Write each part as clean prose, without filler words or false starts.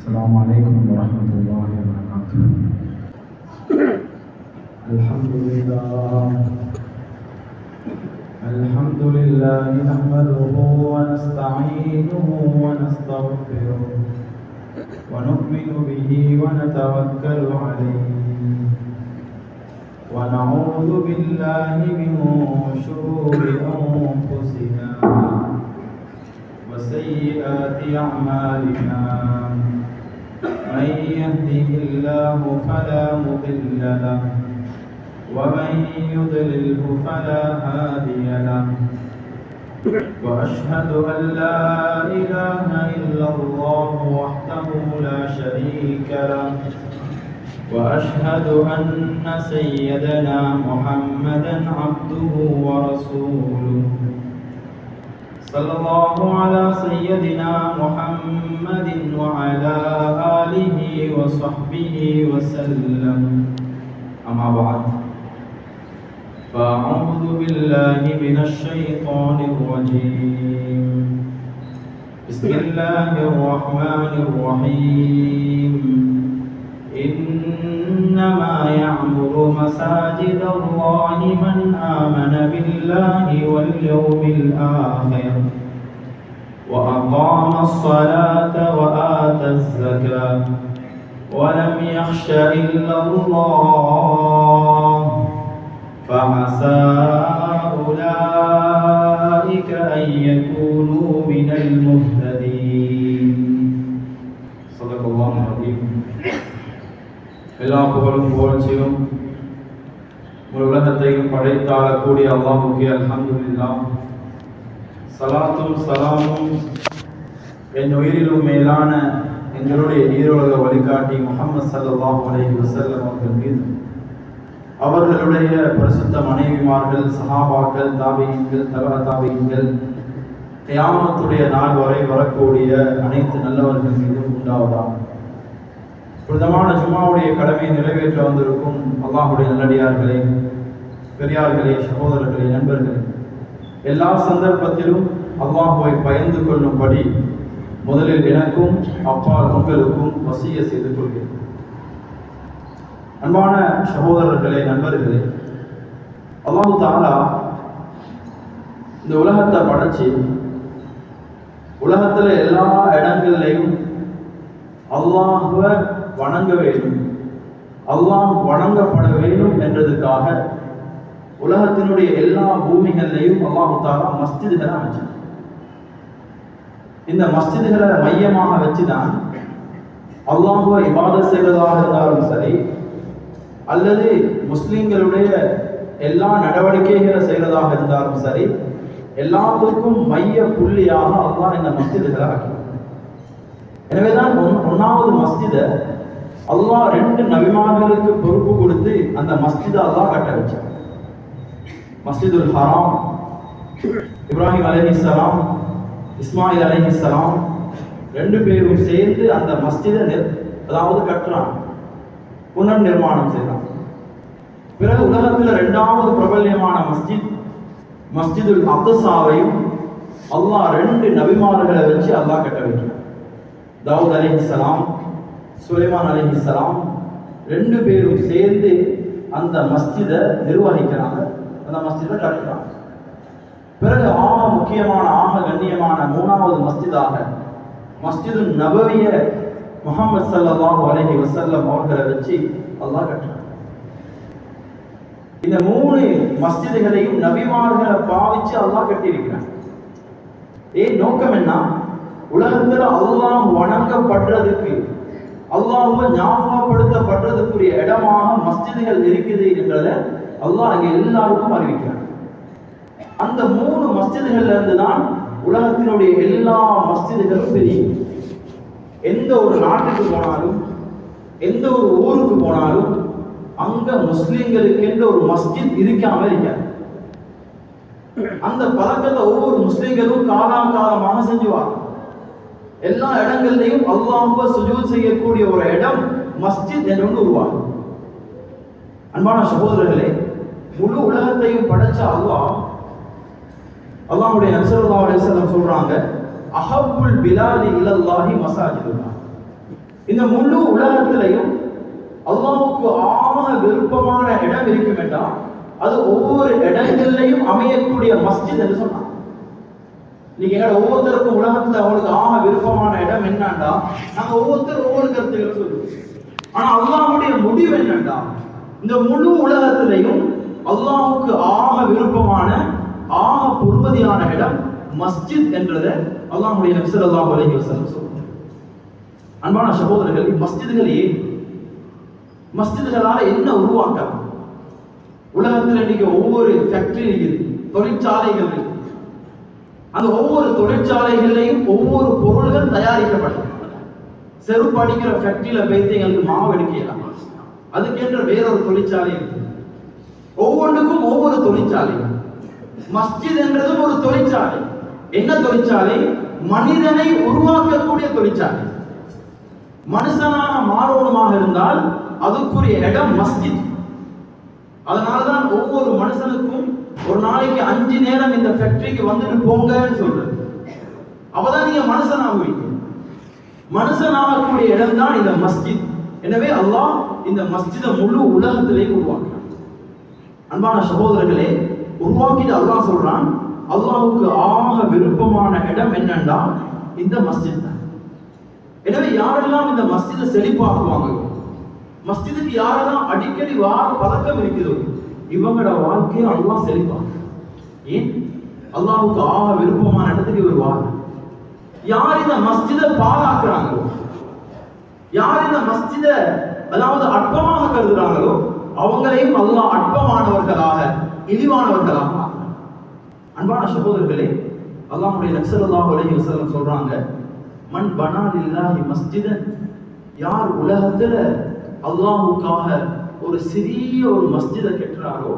السلام عليكم ورحمة الله وبركاته. الحمد لله نحمده ونستعينه ونستغفره ونؤمن به ونتوكل عليه ونعوذ بالله من شرور أنفسنا وسيئات أعمالنا. من يهده الله فلا مضل له ومن يضلله فلا هادي له. وأشهد أن لا إله إلا الله وحده لا شريك له. وأشهد أن سيدنا محمدا عبده ورسوله. صلى الله على سيدنا محمد وعلى آله وصحبه وسلم. أما بعد، فأعوذ بالله من الشيطان الرجيم. بسم الله الرحمن الرحيم. إنما يعمر مساجد الله من آمن بالله واليوم الآخر وأقام الصلاة وآتى الزكاة ولم يخش إلا الله فعسى أولئك أن يكونوا من المهتدين. صدق الله العظيم. எல்லா புகழும் புகழ்ச்சியும் உலகத்தையும் படைத்தாளக்கூடிய அல்லாஹ்வுக்கே அல்ஹம்துலில்லாஹ். ஸலாத்தும் ஸலாமும் என் உயிரிலும் மேலான எங்களுடைய ஈரோலக வழிகாட்டி முஹம்மது ஸல்லல்லாஹு அலைஹி வஸல்லம் அவர்கள் மீது, அவர்களுடைய பரிசுத்த மனைவிமார்கள், சஹாபாக்கள், தாபிஈன்கள், தபா தாபிஈன்கள், கியாமத்துடைய நாள் வரை வரக்கூடிய அனைத்து நல்லவர்கள் மீதும் உண்டாவதாக. புனிதமான ஜும்மாவுடைய கடமையை நிறைவேற்ற வந்திருக்கும் அல்லாஹ்வுடைய நல்லடியார்களே, பெரியார்களே, சகோதரர்களே, நண்பர்களே, எல்லா சந்தர்ப்பத்திலும் அல்லாஹ்வை பயந்து கொள்ளும்படி முதலில் எனக்கும் அப்பால் உங்களுக்கும் வசிய செய்து கொள்கிறேன். அன்பான சகோதரர்களே, நண்பர்களே, அல்லாஹ் தஆலா இந்த உலகத்தை படைச்சு உலகத்துல எல்லா இடங்கள்லையும் அல்லாஹ்வை வணங்க வேண்டும், அல்லாஹ் வணங்கப்பட வேண்டும் என்றதுக்காக உலகத்தினுடைய எல்லா பூமிகள்லையும் அல்லாஹ் தஆலா மஸ்ஜிதுகளை அமைச்சார். இந்த மஸ்ஜிதுகளை மையமாக வச்சுதான் அல்லாஹ்வை இபாதத் செய்வதாக இருந்தாலும் சரி, அல்லது முஸ்லிம்களுடைய எல்லா நடவடிக்கைகளை செய்வதாக இருந்தாலும் சரி, எல்லாத்துக்கும் மைய புள்ளியாக அல்லாஹ் இந்த மஸ்ஜிதுகளை ஆக்கினார். எனவேதான் ஒன்னாவது மஸ்ஜிதை அல்லாஹ் 2 நபிமார்களுக்கு பொறுப்பு கொடுத்து அந்த மஸ்ஜிதை அல்லாஹ் கட்ட வச்சார். மஸ்ஜிதுல் ஹராம், இப்ராஹிம் அலைஹிஸ்ஸலாம், இஸ்மாயில் அலைஹிஸ்ஸலாம் 2 பேரும் சேர்ந்து அந்த மஸ்ஜிதை அதாவது கட்டுறாங்க, புனர் நிர்மாணம் செய்யலாம். பிறகு உலகத்தில் 2வது பிரபல்யமான மஸ்ஜிதுல் அக்ஸாவையும் அல்லாஹ் 2 நபிமார்களை வச்சு அல்லாஹ் கட்ட வைக்கிறார். தாவூத் அலைஹிஸ்ஸலாம், சுலைமான் அலைஹிஸ்ஸலாம் 2 பேரும் சேர்ந்து அந்த மஸ்ஜிதை நிர்வகிக்கிறாங்க, அந்த மஸ்ஜிதை கட்டுறாங்க. பிறகு ஆக முக்கியமான, ஆக கண்ணியமான 3வது மஸ்ஜிதாக மஸ்ஜிது நபவிய முஹம்மது ஸல்லல்லாஹு அலைஹி வஸல்லம் அவர்களை வச்சு அல்லாஹ் கட்டுறாங்க. இந்த 3 மஸ்ஜிதுகளையும் நபிமார்களை பாவிச்சு அல்லாஹ் கட்டியிருக்கிறாங்க. நோக்கம் என்ன? உலகத்தில் அல்லாஹ் வணங்கப்படுறதுக்கு, அல்லாஹ்வை ஞாபகப்படுத்தப்படுறதுக்குரிய இடமாக மஸ்ஜிதுகள் இருக்குது என்றத அல்லாஹ் அங்கே எல்லாருக்கும் அறிவிக்கிறார். அந்த 3 மஸ்ஜிதுகள்ல இருந்து தான் உலகத்தினுடைய எல்லா மஸ்ஜிதுகளும் பிரியும். எந்த ஒரு நாட்டுக்கு போனாலும், எந்த ஒரு ஊருக்கு போனாலும் அங்க முஸ்லிம்களுக்கு என்ற ஒரு மஸ்ஜித் இருக்காம இருக்காது. அந்த பழக்கத்தை ஒவ்வொரு முஸ்லிம்களும் காலாகாலமாக செஞ்சுவாங்க. எல்லா இடங்கள்லையும் அல்லாஹ்வை சுஜூத் செய்யக்கூடிய ஒரு இடம் மஸ்ஜித் என்று ஒன்று உருவாகும். அன்பான சகோதரர்களே, முழு உலகத்தையும் படைச்ச அல்லாஹ்வுடைய நபி ஸல்லல்லாஹு அலைஹி வஸல்லம் சொல்றாங்க, அஹப்புல் பிலாதி இலல்லாஹி மசாஜிதுல்லாஹ். இந்த முழு உலகத்திலையும் அல்லாஹ்வுக்கு ஆக விருப்பமான இடம் இருக்கும் என்றால் அது ஒவ்வொரு இடங்கள்லையும் அமையக்கூடிய மஸ்ஜித் என்று சொன்னாங்க. நீங்க ஒவ்வொருத்தருக்கும் உலகத்துல அவங்களுக்கு ஆக விருப்பமான இடம் என்னண்டா நாங்க ஒவ்வொருத்தரும் ஒவ்வொரு கருத்துக்களை சொல்லுவோம். ஆனா அல்லாஹ்வுடைய முடிவு என்னண்டா இந்த முழு உலகத்திலையும் அல்லாஹ்வுக்கு ஆக விருப்பமான ஆக பொறுமதியான இடம் மஸ்ஜித் என்றதை அல்லாஹ்வுடைய நபி ஸல்லல்லாஹு அலைஹி வஸல்லம் சொல்றாங்க. அன்பான சகோதரர்கள், மஸ்ஜிதுகள் ஏன், மஸ்ஜிதுகளால என்ன உருவாக்கலாம்? உலகத்தில் இன்னைக்கு ஒவ்வொரு ஃபேக்டரி இருக்குது, தொழிற்சாலைகள் இருக்கு. அந்த ஒவ்வொரு தொழிற்சாலைகள்லையும் ஒவ்வொரு பொருள்கள் தயாரிக்கப்படும். செருப்பு அடிக்கிற ஃபேக்டரியில போயிட்டு எங்களுக்கு மாவு எடுக்கலாம், அதுக்கென்ற வேறொரு தொழிற்சாலை இருக்கு. ஒவ்வொன்றுக்கும் ஒவ்வொரு தொழிற்சாலை. மஸ்ஜித் என்றதும் ஒரு தொழிற்சாலை. என்ன தொழிற்சாலை? மனிதனை உருவாக்கக்கூடிய தொழிற்சாலை. மனுஷனாக மாறணுமாக இருந்தால் அதுக்குரிய இடம் மஸ்ஜித். அதனாலதான் ஒவ்வொரு மனுஷனுக்கும் ஒரு நாளைக்கு 5 நேரம் இந்த ஃபேக்டரிக்கு வந்துட்டு போங்கன்னு சொல்றது. அப்பதான் நீங்க மனுஷனாகுவீங்க. மனுஷனாகக்கூடிய இடம் தான் இந்த மஸ்ஜித். எனவே அல்லாஹ் இந்த மஸ்ஜிதை முழு உலகத்திலே உருவாக்குறான். அன்பான சகோதரர்களே, உருவாக்கிட்டு அல்லாஹ் சொல்றான், அல்லாஹ்வுக்கு ஆக விருப்பமான இடம் என்னன்னா இந்த மஸ்ஜித் தான். எனவே யாரெல்லாம் இந்த மஸ்ஜிதை செழிப்பாக்குவாங்க, மஸ்ஜிதுக்கு யாரெல்லாம் அடிக்கடி வார பழக்கம் இருக்குதோ இவங்களோட வாழ்க்கையை அல்லாஹ் செழிப்பாங்க. ஏன்? அல்லாஹ்வுக்கு ஆக விருப்பமான இடத்துக்கு இவர் வார. யார் இந்த மஸ்ஜிதை பாழாக்குறாங்களோ, யார் இந்த மஸ்ஜிதை அதாவது அற்பமாக கருதுறாங்களோ அவங்களையும் அல்லாஹ் அற்பமானவர்களாக இழிவானவர்களாக. அன்பான சகோதரர்களே, அல்லாஹ்வுடைய நபி ஸல்லல்லாஹு அலைஹி வஸல்லம் சொல்றாங்க, மன் பனா லில்லாஹி மஸ்ஜிதன், யார் உலகத்துல அல்லாஹ்வுக்காக ஒரு சிறிய ஒரு மஸ்ஜிதை கட்டுறாரோ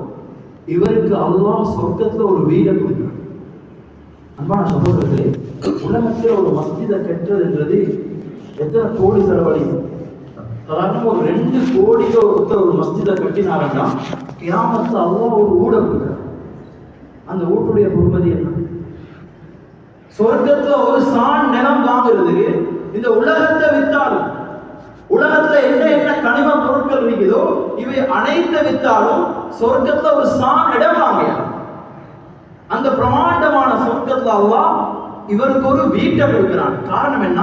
இவருக்கு அல்லாஹ் சொர்க்கத்துல ஒரு வீடை கொடுக்கிறார். அன்பான சகோதரர்களே, உலகத்துல ஒரு மஸ்ஜிதை கட்டுறதுன்றது எத்தனை கோடி செலவழிக்கும். சாதாரண ஒரு 2 கோடிக்கு ஒருத்தர் ஒரு மஸ்ஜிதை கட்டினாருன்னா கியாமத்துல அல்லாஹ் ஒரு ஊட கொடுக்கிறார். அந்த ஊட்டுடைய பொறுமதி என்ன? சொர்க்கத்துல ஒரு சான் நிலம் வாங்குறதுக்கு இந்த உலகத்தை வித்தாலும், உலகத்துல என்ன கனிம பொருட்கள் இருக்குதோ இவை அனைத்து வித்தாலும் சொர்க்கத்துல ஒரு சான் இடம் வாங்கலாம். அந்த பிரமாண்டமான சொர்க்கத்துல அல்லாஹ் இவருக்கு ஒரு வீட்டை கொடுக்கிறான். காரணம் என்ன?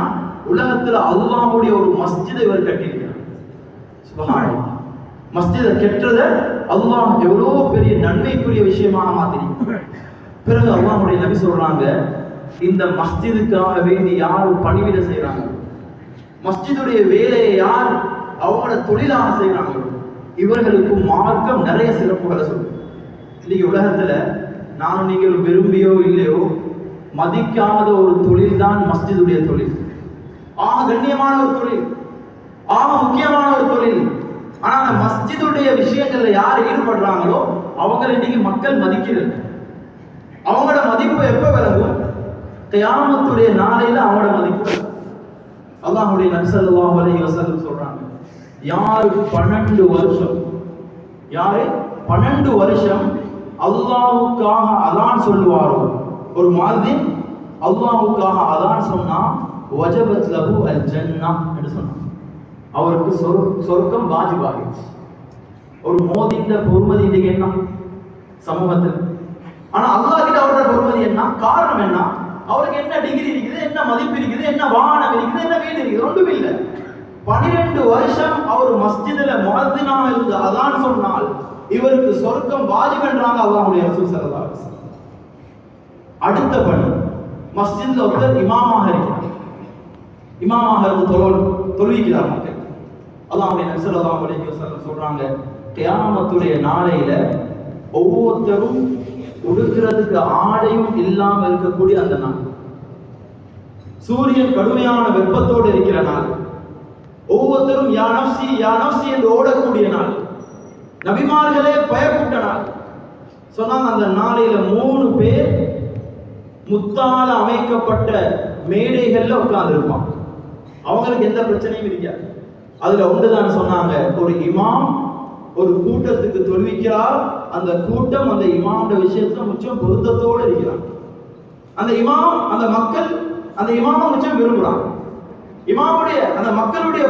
உலகத்துல அல்லாஹ்வுடைய ஒரு மஸ்ஜிதை இவர் கட்டியிருக்கிறார். சுப்ஹானல்லாஹ். மஸ்ஜிதை கெட்டத அல்லாஹ் எவ்வளவு பெரிய நன்மைக்குரிய விஷயமாக மாத்திரி. பிறகு அல்லாஹ்வுடைய நபி சொல்றாங்க, இந்த மஸ்ஜிதுக்காக வேண்டி யார் பணிவிட செய்யறாங்க, மஸ்ஜிதுடைய வேலையை யார் அவங்களோட தொழிலாக செய்யறாங்க, இவர்களுக்கு மார்க்கம் நிறைய சிறப்புகளை சொல்லுது. இன்னைக்கு உலகத்துல நானும் நீங்கள் விரும்பியோ இல்லையோ மதிக்காத ஒரு தொழில் தான் மஸ்ஜிதுடைய தொழில். ஆக கண்ணியமான ஒரு தொழில், ஆக முக்கியமான ஒரு தொழில். ஆனா அந்த மஸ்ஜிதுடைய விஷயங்கள்ல யார் ஈடுபடுறாங்களோ அவங்களை இன்னைக்கு மக்கள் மதிக்கிறது. அவங்களோட மதிப்பு எப்ப விளங்கும்? கியாமத்துடைய நாளையில அவங்களோட மதிப்பு. அல்லாஹ்வுடைய நபி ஸல்லல்லாஹு அலைஹி வஸல்லம் சொல்றாங்க, யாரு 12 வருஷம், யாரு 12 வருஷம் அல்லாஹ்வுக்காக அதான் சொல்லுவாரோ, ஒரு முஅத்தின் அல்லாஹ்வுக்காக அதான் சொன்னா வஜபத் லஹு அல் ஜன்னah என்று சொன்னாங்க, அவருக்கு சொர்க்கம் வாஜிபாகிடுச்சு. ஒரு மோதிந்த பொறுமதி இன்னைக்கு என்ன சமூகத்தில்? ஆனா அல்லாஹ் கிட்ட அவரோட பொறுமதி என்ன? காரணம் என்ன? அவருக்கு என்ன டிகிரி இருக்குது, என்ன மதிப்பு இருக்குது, என்ன வாகனம் இருக்குது, என்ன வீடு இருக்குது? ஒன்றும் இல்லை. 12 வருஷம் அவர் மஸ்ஜிதுல முஅத்தினாக இருந்து அதான் சொன்னால் இவருக்கு சொர்க்கம் வாஜிப் என்றாங்க அல்லாஹ்வுடைய ரசூல் ஸல்லல்லாஹு அலைஹி வஸல்லம். அடுத்த பணி, மஸ்ஜித்ல ஒருத்தர் இமாமாக இருக்கிறார். இமாமாக இருந்து தொழுவிக்கிறார் மக்கள். அல்லாஹ்வுடைய நபி ஸல்லல்லாஹு அலைஹி வஸல்லம் சொல்றாங்க, கியாமத்துடைய நாளையில ஒவ்வொருத்தரும் உடுக்கிறதுக்கு ஆடையும் இல்லாம இருக்கக்கூடிய அந்த நாள், சூரியன் கடுமையான வெப்பத்தோடு இருக்கிற நாள், ஒவ்வொருத்தரும் யா நஃப்ஸி யா நஃப்ஸி என்று ஓடக்கூடிய நாள், நபிமார்களே பயப்பட்ட நாள். சொன்னாங்க அந்த நாளையில 3 பேர் முத்தால அமைக்கப்பட்ட மேடைகள்ல உட்கார்ந்து இருப்பாங்க. அவங்களுக்கு எந்த பிரச்சனையும் இருக்காது. அதுல ஒன்றுதான் சொன்னாங்க, ஒரு இமாம் ஒரு கூட்டத்துக்கு தொழுவிக்கிறார், அந்த கூட்டம் அந்த இமாமுடைய விஷயத்துல முச்சம் பொருத்தத்தோடு இருக்கிறார். அந்த இமாம் அந்த மக்கள் அந்த இமாமை முச்சம் விரும்புறாங்க. இமாமுடைய அந்த மக்களுடைய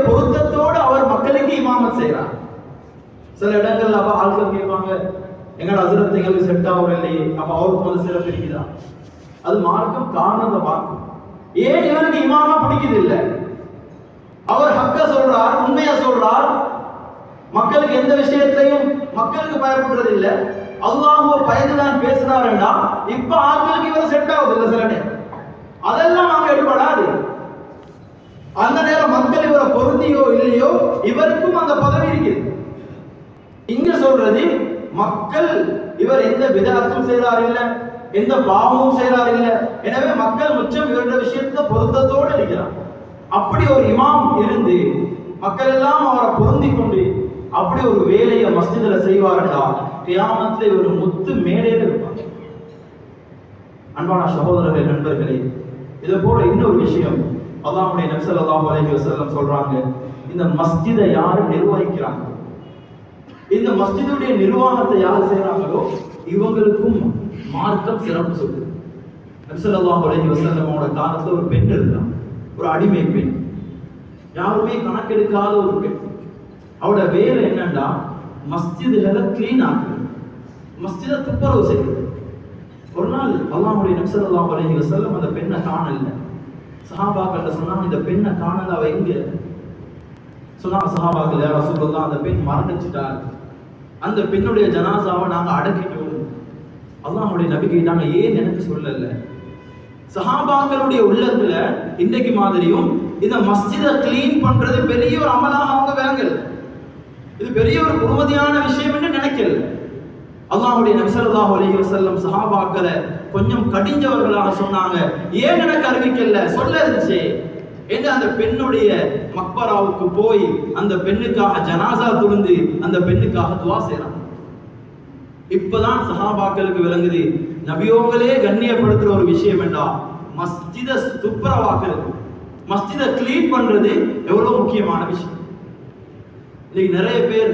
சில இடங்கள்ல அப்ப ஆட்கள் கேட்பாங்க, எங்களோட ஹஸ்ரத் எங்களுக்கு செட் ஆகும் இல்லையே, அப்ப அவருக்கு வந்து சிறப்பு இருக்குதா? அது மார்க்கம் காரணத்தை பார்க்கும். ஏன் இவருக்கு இமாமா பிடிக்குது இல்ல? அவர் ஹக்க சொல்றார், உண்மையா சொல்றார், மக்களுக்கு எந்த விஷயத்தையும் மக்களுக்கு பயப்படுறது இல்ல, அல்லாஹ்வை பயந்துதான் பேசுறாருன்னா இப்ப ஆட்களுக்கு இவர் செட் ஆகுது இல்ல. சில நேரம் அதெல்லாம் நாங்க எடுபடாது. அந்த நேரம் மக்கள் இவரை பொருந்தியோ இல்லையோ இவருக்கும் அந்த பதவி இருக்குது. இங்க சொல்றது மக்கள் இவர் எந்த விதத்தும் செய்யறாரு இல்ல, எந்த பாவமும் செய்யறாரு இல்ல, எனவே மக்கள் மிச்சம் இவருடைய விஷயத்துல பொருத்தத்தோடு இருக்கிறார். அப்படி ஒரு இமாம் இருந்து மக்கள் எல்லாம் அவரை பொருந்தி கொண்டு அப்படி ஒரு வேலையை மஸ்ஜிதுல செய்வார்களா, கியாமத்துல இவர் முத்து மேடையில இருப்பார். அன்பான சகோதரர்களே, நண்பர்களே, இது போல இன்னொரு விஷயம் அல்லாஹ்வுடைய நபி ஸல்லல்லாஹு அலைஹி வஸல்லம் சொல்றாங்க, இந்த மஸ்ஜிதை யாரு நிர்வகிக்கிறாங்க, இந்த மஸ்ஜிதுடைய நிர்வாகத்தை யார் செய்யறாங்களோ இவங்களுக்கும் மார்க்கம் சிறப்பு சொல்லுது. நபி ஸல்லல்லாஹு அலைஹி வஸல்லமோட காலத்துல ஒரு பெண் இருந்தா, ஒரு அடிமை பெண், யாருமே கணக்கெடுக்காத ஒரு பெண். அவட வேலை என்னன்னா மஸ்ஜிதுகளை கிளீன் ஆக்குறது, மஸ்ஜிதை துப்புரவு செய்யுது. ஒரு நாள் அல்லாஹ்வுடைய நபி ஸல்லல்லாஹு அலைஹி வஸல்லம் அந்த பெண்ணை காணல. சஹாபாக்கள் சொன்னாங்க, இந்த பெண்ணை காணல, அவ எங்க? சொன்னாங்க சஹாபாக்கள், யா ரசூலுல்லாஹ், அந்த பெண் மரணிச்சிட்டார், அந்த பெண்ணுடைய ஜனாசாவை நாங்க அடக்கிட்டோம். அல்லாஹ்வுடைய நபி கேட்டாங்க, ஏன் எனக்கு சொல்லல? சஹாபாக்களுடைய உள்ளத்துல இன்றைக்கு மாதிரியும் இந்த மஸ்ஜிதை கிளீன் பண்றது பெரிய ஒரு அமலாக அவங்க விளங்கல, இது பெரிய ஒரு பொறுமதியான விஷயம் என்று நினைக்கல. அல்லாஹ்வுடைய நபி ஸல்லல்லாஹு அலைஹி வஸல்லம் சஹாபாக்களை கொஞ்சம் கடிஞ்சவர்களாக சொன்னாங்க, ஏன் எனக்கு அறிவிக்கல, சொல்ல இருந்துச்சு என்று அந்த பெண்ணுடைய மக்பராவுக்கு போய் அந்த பெண்ணுக்காக ஜனாசா துருந்து அந்த பெண்ணுக்காக துவா செய்றாங்க. இப்பதான் சஹாபாக்களுக்கு விளங்குது, நபியோங்களே கண்ணியப்படுத்துற ஒரு விஷயம் என்றா மஸ்ஜிதை துப்புரவாக்குறது, மஸ்ஜிதை கிளீன் பண்றது எவ்வளவு முக்கியமான விஷயம். இன்னைக்கு நிறைய பேர்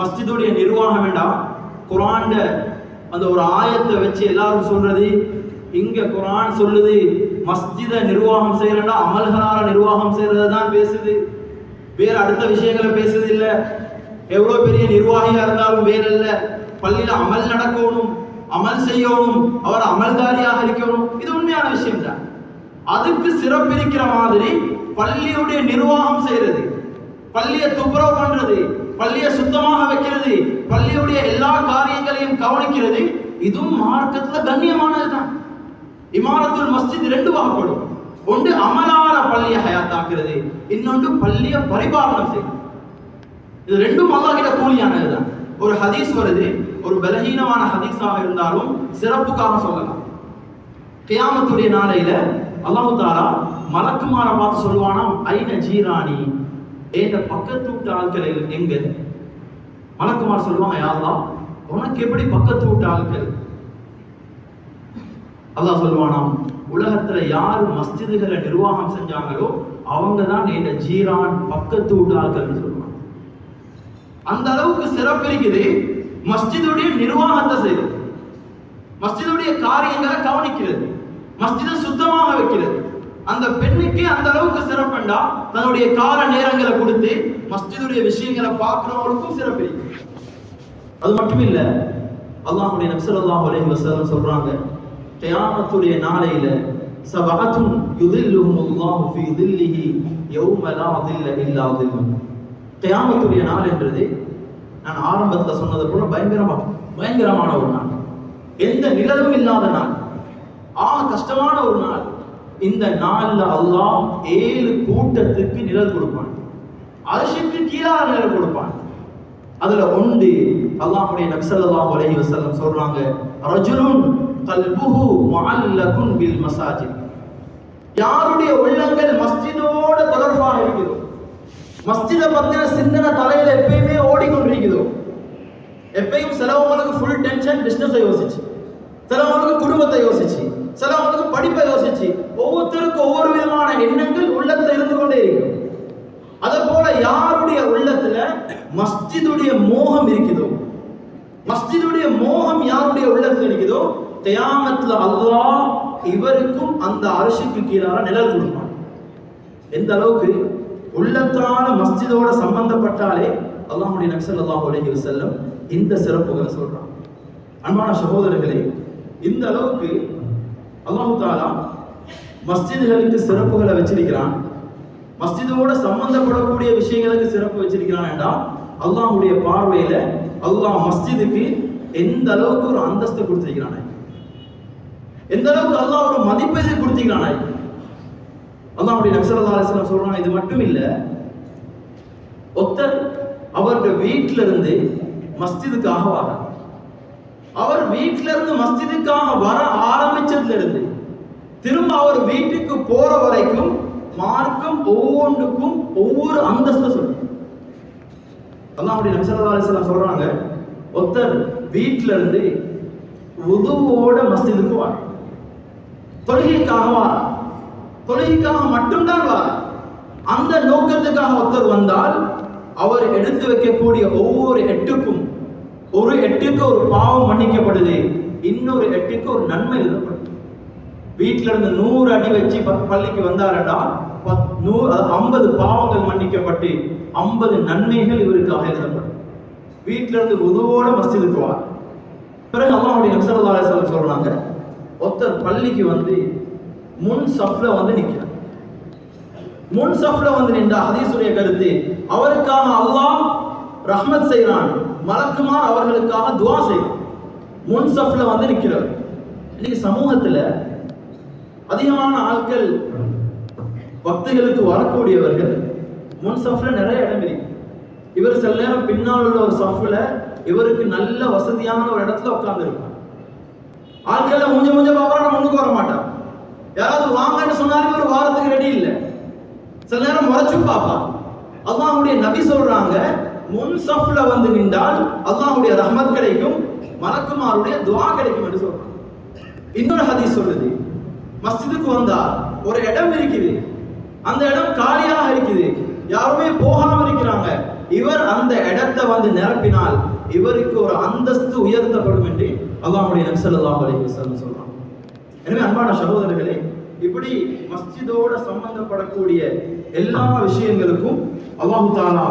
மஸ்ஜிதுடைய நிர்வாகம் வேண்டாம், குர்ஆன்ல அந்த ஒரு ஆயத்தை வச்சு எல்லாரும் சொல்றது, இங்க குர்ஆன் சொல்லுது மஸ்ஜிதை நிர்வாகம் செய்யறா அமல்களால நிர்வாகம் செய்யறது தான் பேசுது, வேற அடுத்த விஷயங்களை பேசுது இல்ல. எவ்வளவு பெரிய நிர்வாகியா இருந்தாலும் வேற இல்ல, பள்ளியில அமல் நடக்கணும், அமல் செய்யணும், அவர் அமல்தாரியாக இருக்கணும், இது உண்மையான விஷயம் தான். அதுக்கு சிறப்பு இருக்கிற மாதிரி பள்ளியுடைய நிர்வாகம் செய்யறது, பள்ளியை துப்புரவு பண்றது, பள்ளியை சுத்தமாக வைக்கிறது, பள்ளியுடைய எல்லா காரியங்களையும் கவனிக்கிறது, இதுவும் மார்க்கத்துல கண்ணியமானதுதான். இமாரத்துல் மஸ்ஜித் ரெண்டு வகைப்படும், ஒன்று அமலால பள்ளியை ஹயாத்தாக்குறது, இன்னொன்று பள்ளியை பரிபாலனம் செய்யும். இது ரெண்டும் அல்லாஹ் கிட்ட கூலியானதுதான். ஒரு ஹதீஸ் வருது, ஒரு பலஹீனமான ஹதீஸாக இருந்தாலும் சிறப்புக்காக சொல்லலாம். கியாமத்துடைய நாளையில அல்லாஹ் தஆலா மலக்குமாரை பார்த்து சொல்லுவானாம், ஐன ஜீரானி, ஏண்ட பக்கத்து வீட்டு ஆட்கள் எங்க? மலக்குமார் சொல்லுவாங்க, யா அல்லாஹ், உனக்கு எப்படி பக்கத்து வீட்டு ஆட்கள்? அல்லாஹ் சொல்லுவானாம், உலகத்துல யாரு மஸ்ஜிதுகளை நிர்வாகம் செஞ்சாங்களோ அவங்க தான் ஏண்ட ஜீரான், பக்கத்து வீட்டு ஆட்கள் சொல்லுவாங்க. அந்த அளவுக்கு சிறப்பு இருக்குது மஸ்ஜிதுடைய நிர்வாகத்தை செய்வது, மஸ்ஜிதுடைய காரியங்களை கவனிக்கிறது, மஸ்ஜிதை சுத்தமாக வைக்கிறது. அந்த பெண்ணுக்கு அந்த அளவுக்கு சிறப்புண்டா தன்னுடைய கால நேரங்களை கொடுத்து மஸ்ஜிதுடைய விஷயங்களை பார்க்கிறவங்களுக்கும் சிறப்பு. அது மட்டும் இல்ல, அல்லாஹ்வுடைய நபி ஸல்லல்லாஹு அலைஹி வஸல்லம் சொல்றாங்க, கியாமத்துடைய நாளையில சபஅத்துன் யுதில்லுஹுமுல்லாஹு ஃபீ தில்லிஹி யௌம லா தில்ல இல்லா தில்லுஹு. கியாமத்துடைய நாள் என்றது நான் ஆரம்பத்துல சொன்னது போல பயங்கரமான ஒரு நாள், எந்த நிழலும் இல்லாத நாள், கஷ்டமான ஒரு நாள். இந்த நாள்ல அல்லாஹ் 7 கூட்டத்துக்கு நிழல் கொடுப்பான், அர்ஷுக்கு கீழாக நிழல் கொடுப்பான். அதுல ஒன்று அல்லாஹ்வுடைய நபி ஸல்லல்லாஹு அலைஹி வஸல்லம் சொல்றாங்க, ரஜுலுன் கல்புஹு முஅல்லகுன் பில் மசாஜித். யாருடைய உள்ளங்கள் மஸ்ஜிதோட தொடர்பாக இருக்குதோ, மஸ்ஜிதை பத்தின சிந்தனை தலையில எப்பயுமே ஓடிக்கொண்டிருக்குதோ, எப்பயும் சிலவங்களுக்கு ஃபுல் டென்ஷன் பிசினஸை யோசிச்சு, சிலவங்களுக்கு குடும்பத்தை யோசிச்சு, சிலவங்களுக்கு படிப்பை யோசிச்சு, ஒவ்வொருத்தருக்கும் ஒவ்வொரு விதமான எண்ணங்கள் உள்ளத்துல இருந்து கொண்டே இருக்கும். அதே போல யாருடைய உள்ளத்துல மஸ்ஜிதுடைய மோகம் இருக்குதோ, மஸ்ஜிதுடைய மோகம் யாருடைய உள்ளத்துல இருக்குதோ, கியாமத்துல அல்லாஹ் இவருக்கும் அந்த அர்ஷுக்கு கீழாக நிழல் கொடுப்பான். எந்த அளவுக்கு உள்ளத்தான மஸ்ஜிதோட சம்பந்தப்பட்டாலே அல்லாஹ்வுடைய நபி ஸல்லல்லாஹு அலைஹி வஸல்லம் இந்த சிறப்புகளை சொல்றாங்க. அன்பான சகோதரர்களே, இந்த அளவுக்கு அல்லாஹ் தஆலா மஸ்ஜிதுகளுக்கு சிறப்புகளை வச்சிருக்கிறான். மஸ்ஜிதோட சம்பந்தப்படக்கூடிய விஷயங்களுக்கு சிறப்பு வச்சிருக்கிறான் என்றால் அல்லாஹ்வுடைய பார்வையில அல்லாஹ் மஸ்ஜிதுக்கு எந்த அளவுக்கு ஒரு அந்தஸ்து கொடுத்திருக்கிறான், எந்த அளவுக்கு அல்லாஹ் ஒரு மதிப்பை கொடுத்திருக்கிறான். அல்லாஹ்வுடைய நபி ஸல்லல்லாஹு அலைஹி வஸல்லம் சொல்றாங்க, இது மட்டும் இல்ல, ஒருத்தர் அவருடைய வீட்டில இருந்து மஸ்ஜிதுக்காக வர, அவர் வீட்டில இருந்து மஸ்ஜிதுக்காக வர ஆரம்பிச்சதுல இருந்து திரும்ப அவர் வீட்டுக்கு போற வரைக்கும் மார்க்கம் ஒவ்வொன்றுக்கும் ஒவ்வொரு அந்தஸ்து சொல்லுங்க. அல்லாஹ்வுடைய நபி ஸல்லல்லாஹு அலைஹி வஸல்லம் சொல்றாங்க, ஒருத்தர் வீட்டில இருந்து வுதுவோட மஸ்ஜிதுக்கு வர, தொழுகைக்காக வர, தொழுகைக்காக மட்டும்தான் வர, அந்த நோக்கத்துக்காக ஒருத்தர் வந்தால் அவர் எடுத்து வைக்கக்கூடிய ஒவ்வொரு எட்டுக்கும் ஒரு எட்டுக்கு ஒரு பாவம் மன்னிக்கப்படுது, இன்னொரு எட்டுக்கு ஒரு நன்மை எழுதப்படுது. வீட்டில இருந்து 100 அடி வச்சு பள்ளிக்கு வந்தாரடா 50 பாவங்கள் மன்னிக்கப்பட்டு 50 நன்மைகள் இவருக்காக எழுதப்படும். வீட்டில இருந்து உதுவோட மஸ்ஜிதுக்கு வா. பிறகு அல்லாஹ்வுடைய நபி ஸல்லல்லாஹு அலைஹி வஸல்லம் சொல்றாங்க, ஒருத்தர் பள்ளிக்கு வந்து முன் சஃப்ல வந்து நிற்கிறார். முன் சஃப்ல வந்து நின்ற ஹதீஸுடைய கருத்து, அவருக்காக அல்லாஹ் ரஹ்மத் செய்றான், மலக்குமார் அவர்களுக்காக துஆ செய்றான். முன் சஃப்ல வந்து நிற்கிறார். இன்னைக்கு சமூகத்துல அதிகமான ஆட்கள் பக்திகளுக்கு வரக்கூடியவர்கள் முன் சஃப்ல நிறைய இடம் இருக்கு. இவர் சில நேரம் பின்னால் உள்ள ஒரு சஃப்ல இவருக்கு நல்ல வசதியான ஒரு இடத்துல உட்கார்ந்து இருப்பார். ஆட்கள் கொஞ்சம் பாவரா முன்னுக்கு வர மாட்டார். யாராவது வாங்கன்னு சொன்னாலும் ஒரு வாரத்துக்கு ரெடி இல்லை. சில நேரம் முறைச்சு பார்ப்பார். அல்லாஹ்வுடைய நபி சொல்றாங்க, முன் சஃப்ல வந்து நின்றால் அல்லாஹ்வுடைய ரஹ்மத் கிடைக்கும், மலக்குமாருடைய துஆ கிடைக்கும் என்று சொல்றாங்க. இன்னொரு ஹதீஸ் சொல்லுது, மஸ்ஜிதுக்கு வந்தா ஒரு இடம் இருக்குது, அந்த இடம் காலியாக இருக்குது, யாருமே போகாம இருக்கிறாங்க, இவர் அந்த இடத்தை வந்து நிரப்பினால் இவருக்கு ஒரு அந்தஸ்து உயர்த்தப்படும் என்று அல்லாஹ்வுடைய நபி ஸல்லல்லாஹு அலைஹி வஸல்லம் சொல்றாங்க. எனவே அன்பான சகோதரர்களே, இப்படி மஸ்ஜிதோட சம்பந்தப்படக்கூடிய எல்லா விஷயங்களுக்கும் அல்லாஹ் தஆலா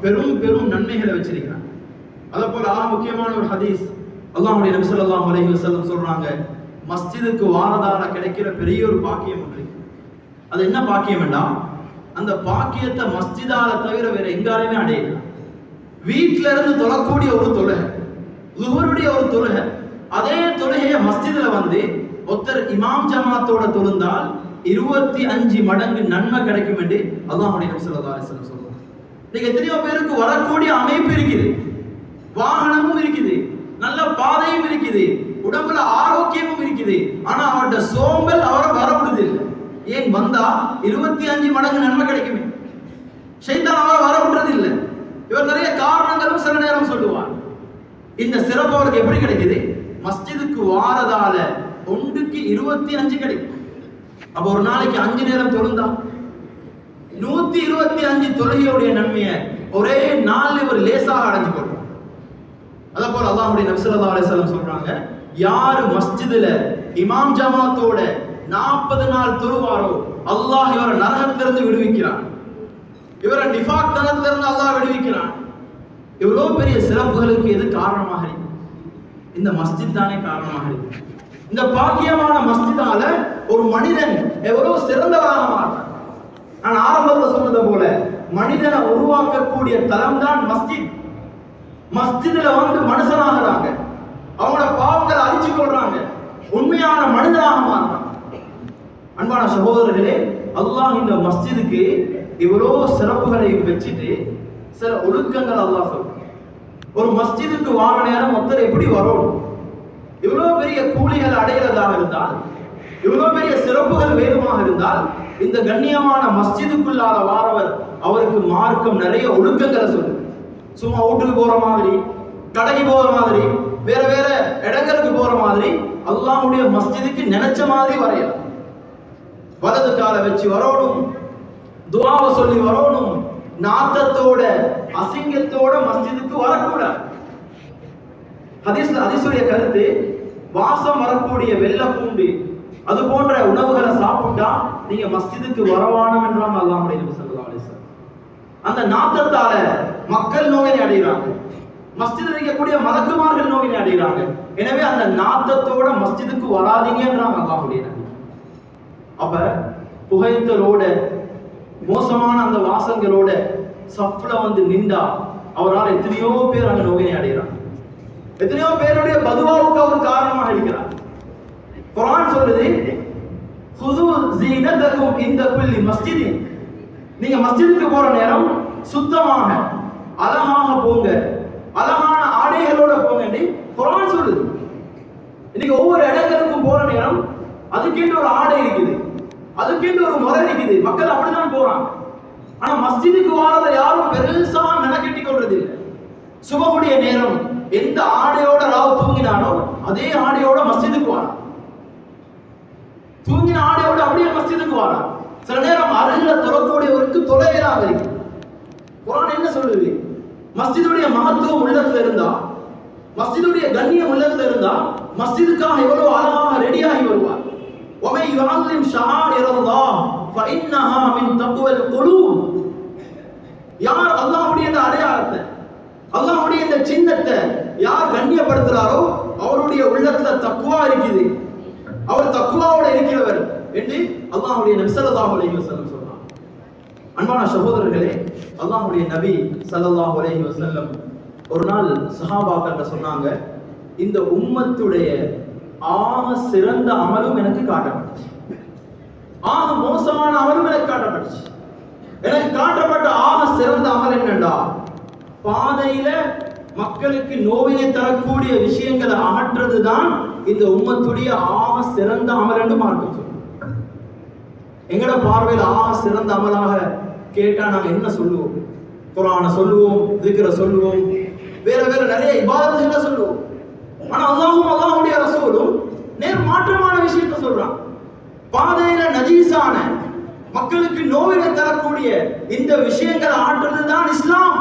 பெரும் பெரும் நன்மைகளை வச்சிருக்கிறான். அதே போல முக்கியமான ஒரு ஹதீஸ், அல்லாஹ்வுடைய நபி ஸல்லல்லாஹு அலைஹி வஸல்லம் சொல்றாங்க, மஸ்ஜிதுக்கு வாரதால கிடைக்கிற பெரிய ஒரு பாக்கியம் ஒன்று. அது என்ன பாக்கியம் என்றால், அந்த பாக்கியத்தை மஸ்ஜிதால தவிர வேற எங்காலுமே அடையல. வீட்டில இருந்து தொழக்கூடிய ஒரு தொழுகை, லுஹருடைய ஒரு தொழுகை, அதே தொழுகையை மஸ்ஜிதுல வந்து ஒருத்தர் இமாம் ஜமாத்தோட தொழுந்தால் 25 மடங்கு நன்மை கிடைக்கும் என்று அல்லாஹ்வுடைய நபி ஸல்லல்லாஹு அலைஹி வஸல்லம் சொல்றாங்க. இன்னைக்கு எத்தனையோ பேருக்கு வரக்கூடிய அமைப்பு இருக்குது, வாகனமும் இருக்குது, நல்ல பாதையும் இருக்குது, உடம்புல ஆரோக்கியமும் இருக்குது, ஆனா அவருடைய சோம்பல் அவரை வர விடுதில்லை. ஏன் வந்தா 25 மடங்கு நன்மை கிடைக்குமே, ஷைத்தான் அவரை வர விடுறது இல்லை. இவர் நிறைய காரணங்களும் சில நேரம் சொல்லுவார். இந்த சிறப்பு அவருக்கு எப்படி கிடைக்குது? மஸ்ஜிதுக்கு வாரதால ஒன்றுக்கு 25 கிடைக்கும். அப்ப ஒரு நாளைக்கு 5 நேரம் தொழுந்தா 125 தொழுகையுடைய நன்மையை ஒரே நாள் இவர் லேசாக அடைஞ்சு கொள்றார். அதே போல அல்லாஹ்வுடைய நபி ஸல்லல்லாஹு அலைஹி வஸல்லம் சொல்றாங்க, யார் மஸ்ஜிதுல இமாம் ஜமாத்தோட 40 நாள் தொழுவாரோ அல்லாஹ் இவரை நரகத்திலிருந்து விடுவிக்கிறான், இவரை நிஃபாக் தனத்திலிருந்து அல்லாஹ் விடுவிக்கிறான். இவ்வளவு பெரிய சிறப்புகளுக்கு எது காரணமாக இருக்கு? இந்த மஸ்ஜித் தானே காரணமாக இருக்கு. இந்த பாக்கியமான மஸ்ஜிதால ஒரு மனிதன் எவ்வளவு சிறந்தவராக மாறுறான். நான் ஆரம்பத்தில் சொன்னது போல மனிதனை உருவாக்கக்கூடிய தலம் தான் மஸ்ஜித். மஸ்ஜிதுல வந்து மனுஷனாகிறாங்க, அவங்களோட பாவங்களை அழிச்சு கொள்றாங்க, உண்மையான மனிதனாக மாறுறாங்க. அன்பான சகோதரர்களே, அல்லாஹ் இந்த மஸ்ஜிதுக்கு இவ்வளோ சிறப்புகளை வச்சுட்டு சில ஒழுக்கங்கள் அல்லாஹ் சொல்றான். ஒரு மஸ்ஜிதுக்கு வார நேரம் ஒருத்தர் எப்படி வரணும், இவ்வளவு பெரிய கூலிகள் அடைகிறதாக இருந்தால், இவ்வளவு பெரிய சிறப்புகள் வேணுமாக இருந்தால், இந்த கண்ணியமான மஸ்ஜிதுக்குள்ளால வாரவர் அவருக்கு மார்க்கம் நிறைய ஒழுக்கங்களை சொல்லுது. சும்மா வீட்டுக்கு போற மாதிரி, கடைக்கு போற மாதிரி, வேற வேற இடங்களுக்கு போற மாதிரி அல்லாஹ்வுடைய மஸ்ஜிதுக்கு நினைச்ச மாதிரி வரையலாம். வலது கால வச்சு வரணும், துஆவை சொல்லி வரணும், நாத்தத்தோட அசிங்கத்தோட மஸ்ஜிதுக்கு வரக்கூடாது. ஹதீஸுடைய கருத்து, வாசம் வரக்கூடிய வெள்ளை பூண்டு அது போன்ற உணவுகளை சாப்பிட்டா நீங்க மஸ்ஜிதுக்கு வரவானம் என்றான் அல்லாஹ்வுடைய நபி ஸல்லல்லாஹு அலைஹி வஸல்லம். அந்த நாத்தத்தால மக்கள் நோயினை அடைகிறாங்க, மஸ்ஜிதில் இருக்கக்கூடிய மலக்குமார்கள் நோயினை அடைகிறாங்க. எனவே அந்த நாத்தத்தோட மஸ்ஜிதுக்கு வராதீங்கன்றாங்க அல்லாஹ்வுடைய நபி. அப்ப புகைத்தலோட மோசமான அந்த வாசங்களோட சஃப்ல வந்து நின்றா அவரால் எத்தனையோ பேர் அங்க நோயினை அடைகிறாங்க. எத்தனையோ பேருடைய பதுவாவுக்கு அவர் காரணமாக இருக்கிறார். குர்ஆன் சொல்லுது, "ஹுது ஸீனதகும் இன்த குல்லி மஸ்ஜிதின்." நீங்க மஸ்ஜிதுக்கு போற நேரம் சுத்தமாக அழகாக போங்க, அழகான ஆடைகளோட போங்க குர்ஆன் சொல்லுது. இன்னைக்கு ஒவ்வொரு இடங்களுக்கும் போற நேரம் அதுக்கென்று ஒரு ஆடை இருக்குது, அதுக்கென்று ஒரு முறை இருக்குது, மக்கள் அப்படிதான் போறாங்க. ஆனா மஸ்ஜிதுக்கு வாரத யாரும் பெருசா மெனக்கெட்டி கொள்றது இல்லை. சுபகுடைய நேரம் எந்த ஆடையோட ராவ் தூங்கினானோ அதே ஆடையோட மஸ்ஜிதுக்கு வாரான், தூங்கின ஆடையோட அப்படியே மஸ்ஜிதுக்கு வாரான். சில நேரம் அருகில தொழக்கூடியவருக்கு தொலையலாக இருக்கு. குர்ஆன் என்ன சொல்லுது? மஸ்ஜிதுடைய மகத்துவம் உள்ளத்துல இருந்தா, மஸ்ஜிதுடைய கண்ணியம் உள்ளத்துல இருந்தா மஸ்ஜிதுக்காக எவ்வளவு அழகாக ரெடியாகி வருவார். وَمَن يُعَظِّمْ شَعَائِرَ اللَّهِ فَإِنَّهَا مِن تَقْوَى الْقُلُوبِ. யார் அல்லாஹ்வுடைய இந்த அடையாளத்தை, அல்லாஹ்வுடைய இந்த சின்னத்தை யார் கண்ணியப்படுத்துறாரோ அவருடைய உள்ளத்துல தக்வா இருக்குது, அவர் தக்வாவோட இருக்கிறவர் என்று அல்லாஹ்வுடைய நபி ஸல்லல்லாஹு அலைஹி வஸல்லம் சொல்றாங்க. அன்பான சகோதரர்களே, அல்லாஹ்வுடைய நபி ஸல்லல்லாஹு அலைஹி வஸல்லம் ஒரு நாள் சஹாபாக்கள் சொன்னாங்க, இந்த உம்மத்துடைய ஆக சிறந்த அமலும் எனக்கு காட்டப்பட்டுச்சு, ஆக மோசமான அமலும் எனக்கு காட்டப்பட்டுச்சு. எனக்கு காட்டப்பட்ட ஆக சிறந்த அமல் என்னண்டா, பாதையில மக்களுக்கு நோயினை தரக்கூடிய விஷயங்களை அகற்றுறதுதான் இந்த உம்மத்துடைய ஆக சிறந்த அமல் என்று மார்க்கம் சொல்லுவோம். எங்கட பார்வையில் ஆக சிறந்த அமலாக கேட்டா நாங்க என்ன சொல்லுவோம்? குர்ஆனை சொல்லுவோம், திக்ர சொல்லுவோம், வேற வேற நிறைய இபாதத்துகளை சொல்லுவோம். ஆனா அல்லாஹ்வுடைய ரசூலும் நேர் மாற்றமான விஷயத்தை சொல்றான். பாதையில நஜீஸான மக்களுக்கு நோயினை தரக்கூடிய இந்த விஷயங்களை ஆற்றுறதுதான் இஸ்லாம்.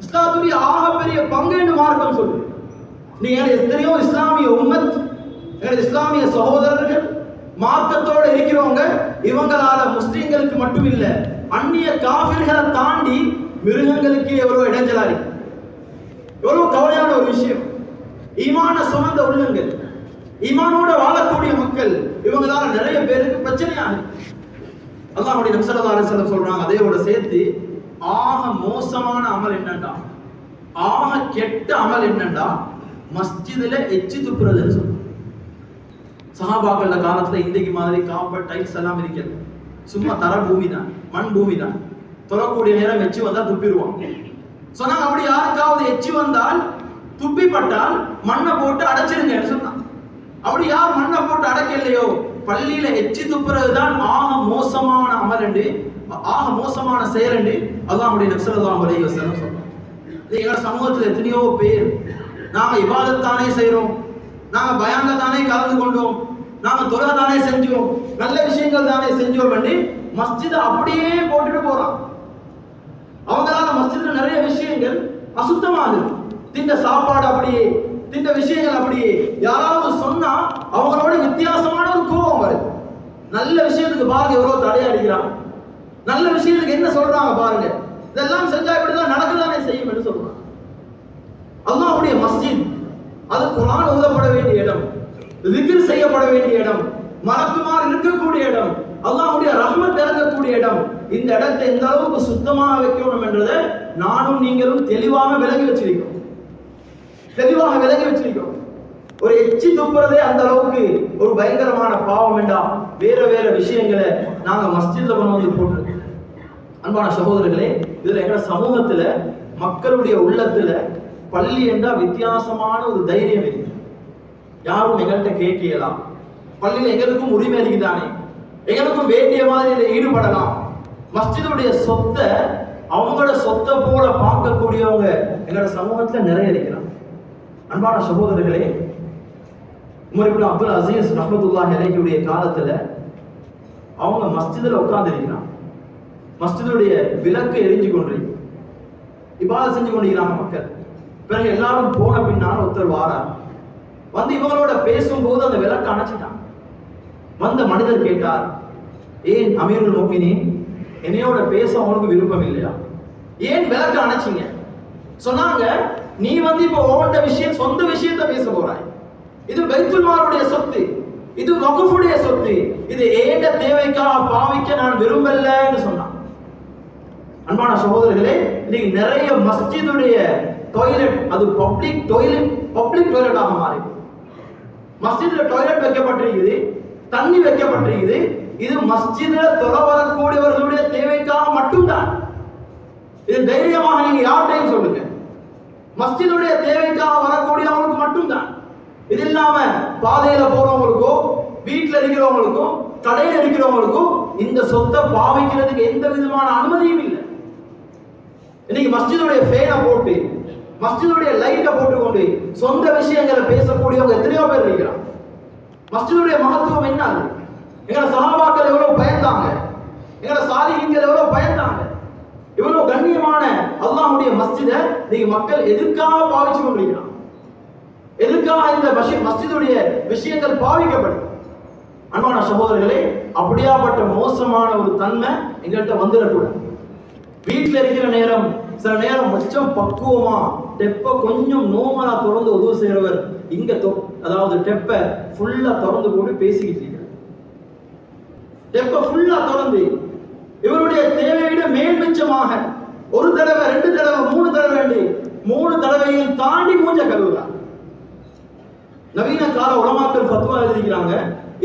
இஸ்லாத்துடைய ஆகப்பெரிய பங்கு என்று மார்க்கம் சொல்லுது. நீங்க எத்தனையோ இஸ்லாமிய உம்மத், இஸ்லாமிய சகோதரர்கள் மார்க்கத்தோட இருக்கிறவங்க, இவங்களால முஸ்லிம்களுக்கு மட்டும் இல்ல அந்நிய காஃபிர்களை தாண்டி மிருகங்களுக்கு எவ்வளவு இடைஞ்சலா இருக்கு. எவ்வளவு கவலையான ஒரு விஷயம். ஈமான சுமந்த உள்ளங்கள், ஈமானோட வாழக்கூடிய மக்கள், இவங்களால நிறைய பேருக்கு பிரச்சனையாகுது. அல்லாஹ்வுடைய நபி ஸல்லல்லாஹு அலைஹி வஸல்லம் சொல்றாங்க, அதையோட சேர்த்து ஆக மோசமான அமல் என்னண்டா, ஆக கெட்ட அமல் என்னண்டா, மஸ்ஜிதுல எச்சி துப்புறதுன்னு சொல்றாங்க. சஹாபாக்கள் காலத்துல இன்றைக்கு மாதிரி காப்பர் டைல்ஸ் எல்லாம் இருக்கிறது, சும்மா தர பூமி தான், மண் பூமி தான். தொழக்கூடிய நேரம் எச்சி வந்தா துப்பிடுவாங்க. சொன்னாங்க, அப்படி யாருக்காவது எச்சி வந்தால் துப்பிப்பட்டால் மண்ணை போட்டு அடைச்சிருங்கன்னு சொன்னாங்க. அப்படி யார் மண்ணை போட்டு அடைக்கலையோ பள்ளியில எச்சி துப்புறதுதான் ஆக மோசமான அமல் என்று, ஆக மோசமான செயல் என்று அல்லாஹ்வுடைய நபி ஸல்லல்லாஹு அலைஹி வஸல்லம் சொல்றாங்க. எங்க சமூகத்தில் எத்தனையோ பேர் நாங்க இபாதத் தானே செய்றோம், நாங்க பயான்ல தானே கலந்து கொண்டோம், நாங்க தொழுகை தானே செஞ்சோம், நல்ல விஷயங்கள் தானே செஞ்சோம் என்று மஸ்ஜிதை அப்படியே போட்டுட்டு போறான். அவங்களால மஸ்ஜித்ல நிறைய விஷயங்கள் அசுத்தமாகுது. திண்ட சாப்பாடு அப்படியே, திண்ட விஷயங்கள் அப்படியே. யாராவது சொன்னா அவங்களோட வித்தியாசமான ஒரு கோபம் வருது. நல்ல விஷயத்துக்கு பாருங்க எவ்வளவு தடையடிக்கிறாங்க, நல்ல விஷயத்துக்கு என்ன சொல்றாங்க பாருங்க, இதெல்லாம் செஞ்சா இப்படிதான் நடக்குதானே செய்யும் என்று சொல்றாங்க. அல்லாஹ்வுடைய மஸ்ஜித் அது குர்ஆன் ஓதப்பட வேண்டிய இடம், திக்ர் செய்யப்பட வேண்டிய இடம், மலக்குமார் இருக்கக்கூடிய இடம், அல்லாஹ்வுடைய ரஹ்மத் இறங்கக்கூடிய இடம். இந்த இடத்தை எந்த அளவுக்கு சுத்தமாக வைக்கணும் என்றதை நானும் நீங்களும் தெளிவாக விளங்கி வச்சிருக்கோம், தெளிவாக விளங்கி வச்சிருக்கோம். ஒரு எச்சி துப்புறதே அந்த அளவுக்கு ஒரு பயங்கரமான பாவம் வேண்டாம், வேற வேற விஷயங்களை நாங்க மஸ்ஜித்ல கொண்டு வந்து போட்டுருக்கோம். அன்பான சகோதரர்களே, இதுல எங்க சமூகத்துல மக்களுடைய உள்ளத்துல பள்ளி என்றா வித்தியாசமான ஒரு தைரியம் இருக்கு. யாரும் எங்கள்கிட்ட கேட்கலாம், பள்ளியில எங்களுக்கும் உரிமை இருக்குதானே, எங்களுக்கும் வேண்டிய மாதிரி ஈடுபடலாம். மஸ்ஜிதுடைய சொத்தை அவங்களோட சொத்தை போல பார்க்கக்கூடியவங்க எங்களோட சமூகத்துல நிறைய இருக்கிறாங்க. அன்பான சகோதரர்களே, உமர் இப்னு அப்துல் அசீஸ் ரஹ்மத்துல்லாஹி அலைஹியுடைய காலத்துல அவங்க மஸ்ஜிதுல உட்கார்ந்து இருக்கிறாங்க. மஸ்ஜிதுடைய விளக்கு எரிஞ்சு கொண்டிருக்கு, இபாதத் செஞ்சு கொண்டிருக்கிறாங்க மக்கள். பிறகு எல்லாரும் போன பின்னால் ஒருத்தர் வாரார், வந்து இவங்களோட பேசும்போது அந்த விளக்கு அணைச்சிட்டாங்க. வந்த மனிதர் கேட்டார், ஏன் அமீருல் முஃமினீன் என்னையோட பேச அவனுக்கு விருப்பம் இல்லையா? ஏன் விளக்க அணைச்சிங்க? சொன்னாங்க, நீ இப்போ ஓட்ட விஷயம், சொந்த விஷயத்தை பேச போறாய். இது பைத்துல் மாலுடைய சொத்து, இது வக்ஃபுடைய சொத்து, இது ஏண்ட தேவைக்காக பாவிக்க நான் விரும்பலன்னு சொன்னான். அன்பான சகோதரர்களே, இன்னைக்கு நிறைய மஸ்ஜிதுடைய டாய்லெட் அது பப்ளிக் டாய்லெட்டாக மாறி. மஸ்ஜித்ல டாய்லெட் வைக்கப்பட்டிருக்குது, தண்ணி வைக்கப்பட்டிருக்குது. இது மஸ்ஜித்ல தொலை வரக்கூடியவர்களுடைய தேவைக்காக மட்டும்தான். இது தைரியமாக நீங்க யார்கிட்டையும் சொல்லுங்க, மஸ்ஜிதுடைய தேவைக்காக வரக்கூடியவங்களுக்கு மட்டும்தான். இது இல்லாம பாதையில போறவங்களுக்கோ, வீட்டுல இருக்கிறவங்களுக்கோ, கடையில இருக்கிறவங்களுக்கோ இந்த சொத்தை பாவிக்கிறதுக்கு எந்த விதமான அனுமதியும் இல்லை. இன்னைக்கு மஸ்ஜிதுடைய ஃபேனை போட்டு, மஸ்ஜிதுடைய லைட்டை போட்டுக்கொண்டு சொந்த விஷயங்களை பேசக்கூடியவங்க எத்தனையோ பேர் இருக்கிறாங்க. மஸ்ஜிதுடைய மகத்துவம் என்ன? எங்களை சஹாபாக்கள் எவ்வளவு பயந்தாங்க, எங்களை சாலிஹீன்கள் எவ்வளவு பயந்தாங்க. இவ்வளவு கண்ணியமான அல்லாஹ்வுடைய மஸ்ஜிதை நீங்க மக்கள் எதுக்காக பாவிச்சு கொண்டிருக்கிறாங்க? எதுக்காக இந்த மஸ்ஜிதுடைய விஷயங்கள் பாவிக்கப்படுது? அன்பான சகோதரர்களே, அப்படியாப்பட்ட மோசமான ஒரு தன்மை எங்கள்கிட்ட வந்துடக்கூடாது. வீட்டில் இருக்கிற நேரம் சில நேரம் மச்சம் பக்குவமா டெப்ப கொஞ்சம் நோமலா திறந்து உதவு செய்யறவர் இங்க அதாவது டெப்ப ஃபுல்லா திறந்து போட்டு பேசிக்கிட்டு இருக்கிறார். டெப்ப ஃபுல்லா திறந்து இவருடைய தேவையை விட மேல் மிச்சமாக ஒரு தடவை, 2 தடவை, 3 தடவை வேண்டி 3 தடவையும் தாண்டி மூஞ்ச கழுவுறார். நவீன கால உலமாக்கள் ஃபத்வா எழுதிக்கிறாங்க,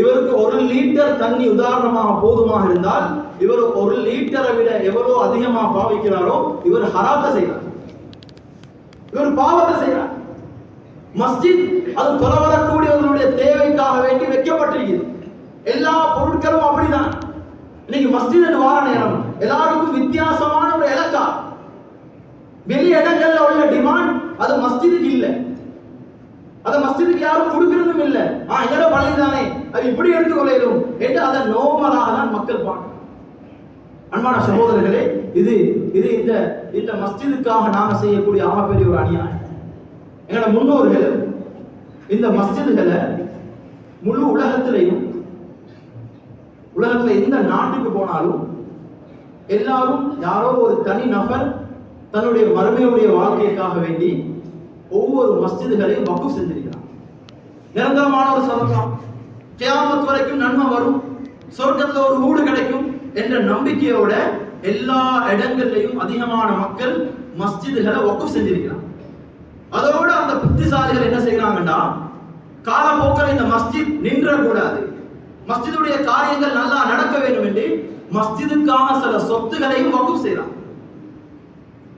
இவருக்கு 1 லிட்டர் தண்ணி உதாரணமாக போதுமாக இருந்தால் இவர் 1 லிட்டரை விட எவ்வளவு அதிகமாக பாவிக்கிறாரோ இவர் ஹராத்தை செய்கிறார், இவர் பாவத்தை செய்கிறார். மஸ்ஜித் அது தொலை வரக்கூடியவர்களுடைய தேவைக்காக வேண்டி வைக்கப்பட்டிருக்கிறது. எல்லா பொருட்களும் அப்படிதான். இன்னைக்கு மஸ்ஜித் வார நேரம் எல்லாருக்கும் வித்தியாசமான ஒரு இலக்கா. வெளி இடங்கள்ல உள்ள டிமாண்ட் அது மஸ்ஜிதுக்கு இல்லை, அதை மஸ்ஜிதுக்கு யாரும் கொடுக்கிறதும் இல்லை. எங்கட பள்ளி தானே, அது இப்படி எடுத்துக்கொள்ளும் என்று அதை நோமலாக தான் மக்கள் பார்க்க. அன்பான சகோதரர்களே, இது இது இந்த இந்த மஸ்ஜிதுக்காக நாம செய்யக்கூடிய ஆகப்பெரிய ஒரு அநியாயம். எங்களோட முன்னோர்கள் இந்த மஸ்ஜிதுகளை முழு உலகத்திலையும், உலகத்துல எந்த நாட்டுக்கு போனாலும் எல்லாரும் யாரோ ஒரு தனி நபர் தன்னுடைய மறுமையுடைய வாழ்க்கைக்காக வேண்டி ஒவ்வொரு மஸ்ஜிதுகளையும் வக்ஃப் செஞ்சிருக்கிறார். நிரந்தரமான ஒரு சதகம், கியாமத் வரைக்கும் நன்மை வரும், சொர்க்கத்துல ஒரு வீடு கிடைக்கும் என்ற நம்பிக்கையோட எல்லா இடங்கள்லையும் அதிகமான மக்கள் மஸ்ஜிதுகளை வக்ஃப் செஞ்சிருக்கிறார். அதோட அந்த புத்திசாலிகள் என்ன செய்யறாங்கன்னா, காலப்போக்கில் இந்த மஸ்ஜித் நின்றக்கூடாது, மஸ்ஜிதுடைய காரியங்கள் நல்லா நடக்க வேண்டும் என்று மஸ்ஜிதுக்காக சில சொத்துகளையும் வக்ஃப் செய்யறாங்க.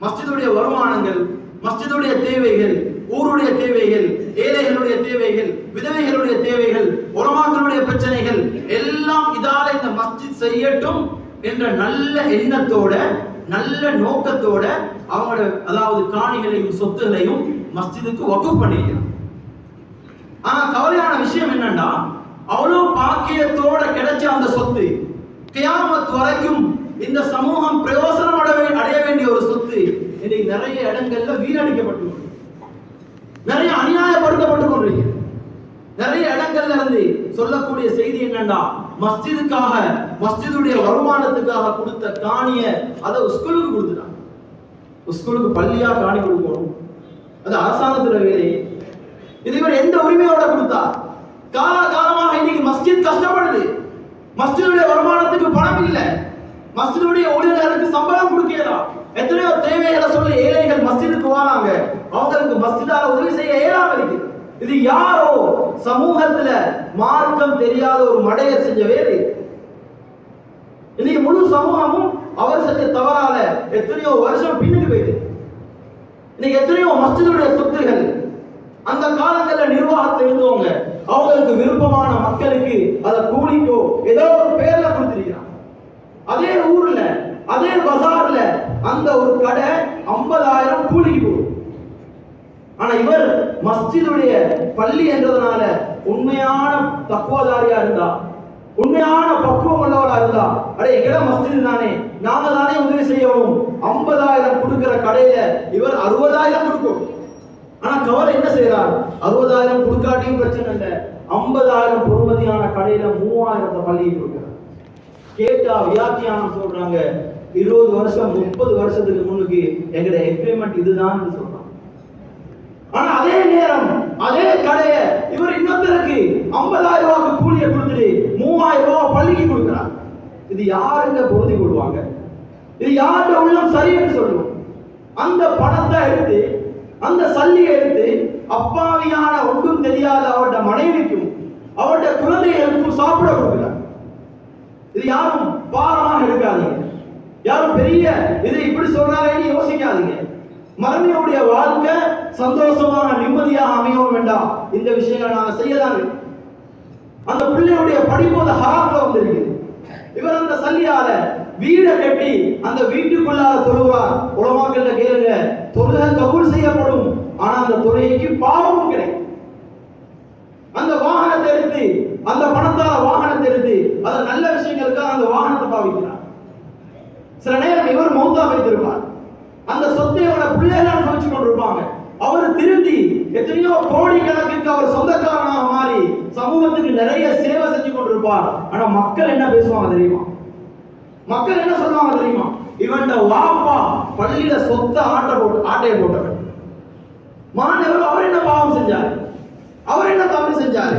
மஸ்ஜிதுடைய வருமானங்கள், மஸ்ஜிதுடைய தேவைகள், ஊருடைய தேவைகள், ஏழைகளுடைய தேவைகள், விதவைகளுடைய தேவைகள், உலமாக்களுடைய பிரச்சனைகள் எல்லாம் இதால இந்த மஸ்ஜித் செய்யட்டும் என்ற நல்ல எண்ணத்தோட, நல்ல நோக்கத்தோட அவங்களோட அதாவது காணிகளையும் சொத்துகளையும் மஸ்ஜிதுக்கு வக்ஃப் பண்ணிக்கிறாங்க. ஆனா கவலையான விஷயம் என்னன்னா, அவ்வளவு பாக்கியத்தோட கிடைச்ச அந்த சொத்து கியாமத் வரைக்கும் இந்த சமூகம் பிரயோசனம் அடைய வேண்டிய ஒரு சொத்து இன்னைக்கு நிறைய இடங்கள்ல வீணடிக்கப்பட்டு, நிறைய அநியாயப்படுத்தப்பட்டு கொண்டிருக்கிறது. நிறைய இடங்கள்ல இருந்து சொல்லக்கூடிய செய்தி என்னன்னா, மஸ்ஜிதுக்காக, மஸ்ஜிதுடைய வருமானத்துக்காக கொடுத்த காணிய அதை ஸ்கூலுக்கு கொடுத்துட்டாங்க. ஸ்கூலுக்கு பள்ளியா காணி கொடுக்கணும், அது அரசாங்கத்துல வேலை. இது இவர் எந்த உரிமையோட கொடுத்தார்? காலகாலமாக இன்னைக்கு மஸ்ஜித் கஷ்டப்படுது. மஸ்ஜிதுடைய வருமானத்துக்கு பணம் இல்லை, மஸ்ஜிதுடைய ஊழியர்களுக்கு சம்பளம் கொடுக்கலாம். எத்தனையோ தேவைகளை சொல்லி ஏழைகள் மஸ்ஜிதுக்கு வராங்க, அவங்களுக்கு மஸ்ஜிதால உதவி செய்ய இயலாம இருக்கு. இது யாரோ சமூகத்துல மார்க்கம் தெரியாத ஒரு மடையர் செஞ்ச வேலை. இன்னைக்கு முழு சமூகமும் அவர் செஞ்ச தவறால எத்தனையோ வருஷம் பின்னுக்கு போயிடுது. இன்னைக்கு எத்தனையோ மஸ்ஜிதுடைய சொத்துகள் அந்த காலங்கள்ல நிர்வாகத்தில் இருந்தவங்க அவங்களுக்கு விருப்பமான மக்களுக்கு அதை கூலிக்கோ ஏதோ ஒரு பேர்ல கொடுத்திருக்கிறாங்க. அதே ஊர்ல, அதே பஜார்ல அந்த ஒரு கடை 50,000 கூலிக்கு போகும். ஆனா இவர் மஸ்ஜிதுடைய பள்ளி என்றதுனால உண்மையான தக்குவதாரியா இருந்தா, உண்மையான பக்குவம் உள்ளவரா இருந்தா, எங்கட மஸ்ஜித் தானே, நாங்க தானே உதவி செய்யவும், 50,000 கொடுக்கிற கடையில இவர் 60,000 கொடுக்கும். ஆனா கவலை என்ன செய்யறார்? 60,000 கொடுக்காட்டியும் பிரச்சனை இல்லை, 50,000 பொறுமதியான கடையில 3,000 பள்ளியை கொடுக்கிறார். கேட்டா வியாக்கியானம் சொல்றாங்க, 20 வருஷம் 30 வருஷத்துக்கு முன்னுக்கு எங்களுடைய எக்ரிமெண்ட் இதுதான் சொல்றான். ஆனா அதே நேரம் அதே கடையை இவர் இன்னொருத்தருக்கு 50,000 ரூபாய்க்கு கூலியை கொடுத்துட்டு 3,000 ரூபாய் பள்ளிக்கு கொடுக்கிறார். இது யாருங்க பொருந்தி கொள்வாங்க? இது யாருடைய உள்ளம் சரின்னு சொல்லும்? அந்த பணத்தை எடுத்து அந்த சல்லியை எடுத்து அப்பாவியான ஒன்றும் தெரியாத அவருடைய மனைவிக்கும் அவருடைய குழந்தைகளுக்கும் சாப்பிட கொடுக்கிறார். இது யாரும் பாரமாக எடுக்காதீங்க, யாரும் பெரிய இதை இப்படி சொல்றாங்கன்னு யோசிக்காதீங்க. மறுமையுடைய வாழ்க்கை சந்தோஷமான நிம்மதியாக அமையவும் வேண்டாம், இந்த விஷயங்களை நாங்க செய்யலாம். அந்த பிள்ளையுடைய படிப்பு ஹராம்ல வந்திருக்கு. இவர் அந்த சல்லியால வீடை கட்டி அந்த வீட்டுக்குள்ளார தொழுவார். உலமாக்கள்ல கேளுங்க, தொழுகை கபூல் செய்யப்படும், ஆனா அந்த தொழுகைக்கு பாவமும் கிடைக்கும். அந்த வாகனத்தை எடுத்து அந்த பணத்தால வாகனத்தை எடுத்து அது நல்ல விஷயங்களுக்காக அந்த வாகனத்தை பாவிக்கிறார். சில நேரம் இவர் மௌத்தா வைத்திருப்பார், அந்த சொத்தையோட பிள்ளைகள் வச்சு கொண்டிருப்பாங்க. அவர் திருந்தி எத்தனையோ கோடி கணக்குக்கு அவர் சொந்தக்காரனாக மாறி சமூகத்துக்கு நிறைய சேவை செஞ்சு கொண்டிருப்பார். ஆனா மக்கள் என்ன பேசுவாங்க தெரியுமா? மக்கள் என்ன சொல்லுவாங்க தெரியுமா? இவன் வாப்பா பள்ளியில சொத்த ஆட்டையை போட்டவர். மாணவர் அவர் என்ன பாவம் செஞ்சாரு? அவர் என்ன தவறு செஞ்சாரு?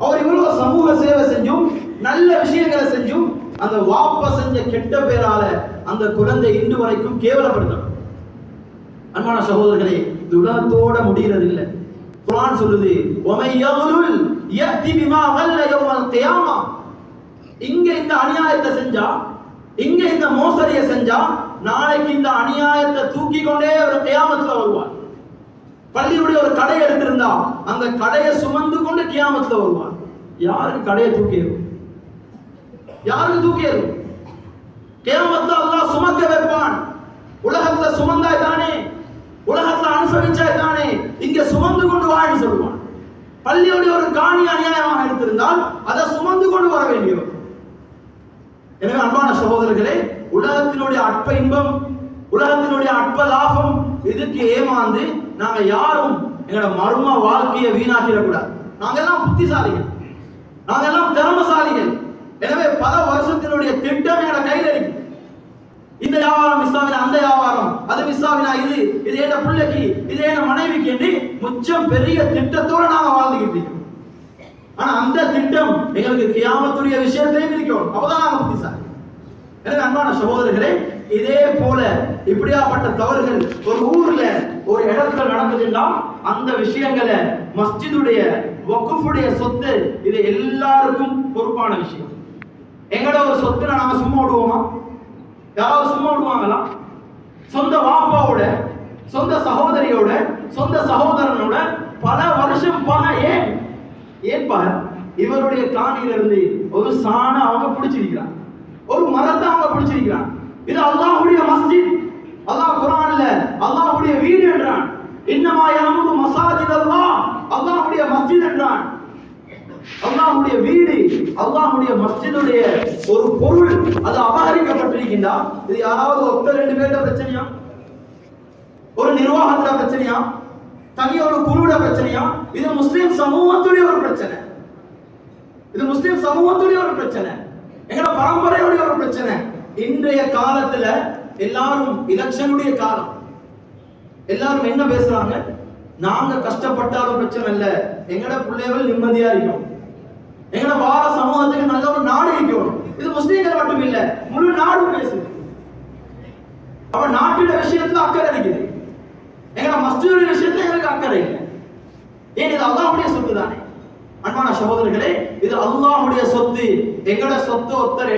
அவர் இவ்வளவு சமூக சேவை செஞ்சும் நல்ல விஷயங்களை செஞ்சும் அந்த வாப்பா செஞ்ச கெட்ட பேரால அந்த குழந்தை இன்று வரைக்கும் கேவலப்படுத்த. அன்பான சகோதரர்களே, இது உலகத்தோட முடிகிறது இல்லை. குர்ஆன் சொல்லுது, ஒமையகுல் யத்தி பிமா வல்ல யௌமல் கியாமா. இங்க இந்த அநியாயத்தை செஞ்சா, இங்க இந்த மோசடியை செஞ்சா, நாளைக்கு இந்த அநியாயத்தை தூக்கி கொண்டே ஒரு கியாமத்துல வருவார். பள்ளியுடைய ஒரு கடை எடுத்திருந்தா அந்த கடையை சுமந்து கொண்டு கியாமத்துல வருவார். யாருக்கு கடையை தூக்கிடும்? யாருக்கு தூக்கிடும்? கியாமத்துல அல்லாஹ் சுமக்க வைப்பான். உலகத்துல சுமந்தாய் தானே, உலகத்துல அனுசரிச்சாய் தானே, இங்க சுமந்து கொண்டு வான்னு சொல்லுவான். பள்ளியுடைய ஒரு காணி அநியாயமாக எடுத்திருந்தால் அதை சுமந்து கொண்டு வர வேண்டியவர். எனவே அன்பான சகோதரர்களே, உலகத்தினுடைய அற்ப இன்பம், உலகத்தினுடைய அற்ப லாபம், இதுக்கு ஏமாந்து நாங்க யாரும் எங்களோட மர்ம வாழ்க்கையை வீணாக்கிடக்கூடாது. நாங்க எல்லாம் புத்திசாலிகள், நாங்க எல்லாம் திறமசாலிகள். எனவே பல வருஷத்தினுடைய திட்டம் எங்களோட கையில் இருக்கு. இந்த வியாபாரம் மிஸ்ஸாவினா அந்த வியாபாரம், அது மிஸ்ஸாவினா இது என்ன பிள்ளைக்கு, இது என்ன மனைவிக்கு என்று முச்சம் பெரிய திட்டத்தோட நாங்க வாழ்ந்துகிட்டு இருக்கோம். ஆனா அந்த திட்டம் எங்களுக்கு கியாமத்துடைய விஷயத்தையும் இருக்கணும். அப்பதான் நாங்க புத்திசாலி. எனவே அன்பான சகோதரர்களே, இதே போல இப்படியாப்பட்ட தவறுகள் ஒரு ஊர்ல ஒரு இடத்துல நடக்குதுன்னா அந்த விஷயங்களை மஸ்ஜிதுடைய வக்ஃபுடைய சொத்து இது எல்லாருக்கும் பொறுப்பான விஷயம். எங்கட ஒரு சொத்துல நாங்க சும்மா விடுவோமா? யாராவது சும்மா விடுவாங்களா? சொந்த வாப்பாவோட, சொந்த சகோதரியோட, சொந்த சகோதரனோட பல வருஷம் ஏன் பாரு, இவருடைய காணியிலிருந்து ஒரு சாண அவங்க பிடிச்சிருக்கிறான், ஒரு மரத்தை அவங்க பிடிச்சிருக்கிறான். இது அல்லாஹ்வுடைய மஸ்ஜித். அல்லாஹ் குர்ஆன்ல அல்லாஹ்வுடைய வீடு என்றான். இன்னமா யஅமுரு மஸாஜித் அல்லாஹ், அல்லாஹ்வுடைய மஸ்ஜித் என்றான். அல்லாஹ்வுடைய வீடு, அல்லாஹ்வுடைய மஸ்ஜிதுடைய ஒரு பொருள் அது அபகரிக்கப்பட்டிருக்கின்றா, இது யாராவது ஒருத்தர் ரெண்டு பேரோட பிரச்சனையா? ஒரு நிர்வாகத்தோட பிரச்சனையா? தனி ஒரு குழுவோட பிரச்சனையா? இது முஸ்லிம் சமூகத்துடைய ஒரு பிரச்சனை. இது முஸ்லிம் சமூகத்துடைய ஒரு பிரச்சனை, எங்களோட பரம்பரையுடைய ஒரு பிரச்சனை. இன்றைய காலத்துல எல்லாரும் எலெக்ஷனுடைய காலம், எல்லாரும் என்ன பேசுறாங்க? நாங்க கஷ்டப்பட்டாலும் பிரச்சனை இல்ல, எங்கட பிள்ளைகள் நிம்மதியா இருக்கும், எங்கட வார சமூகத்துக்கு நல்ல ஒரு நாடு இருக்கணும். இது முஸ்லீம்கள் மட்டும் இல்ல, முழு நாடு பேசுது. அவ நாட்டுட விஷயத்துல அக்கறை இருக்குது, எங்கட மஸ்ஜிதுடைய விஷயத்துல எங்களுக்கு அக்கறை இல்லை. ஏன்? இது அல்லாஹ்வுடைய சொத்து தானே. அன்பான சகோதரர்களே, இது அல்லாஹ்வுடைய சொத்து. எங்கட சொத்து ஒருத்தர்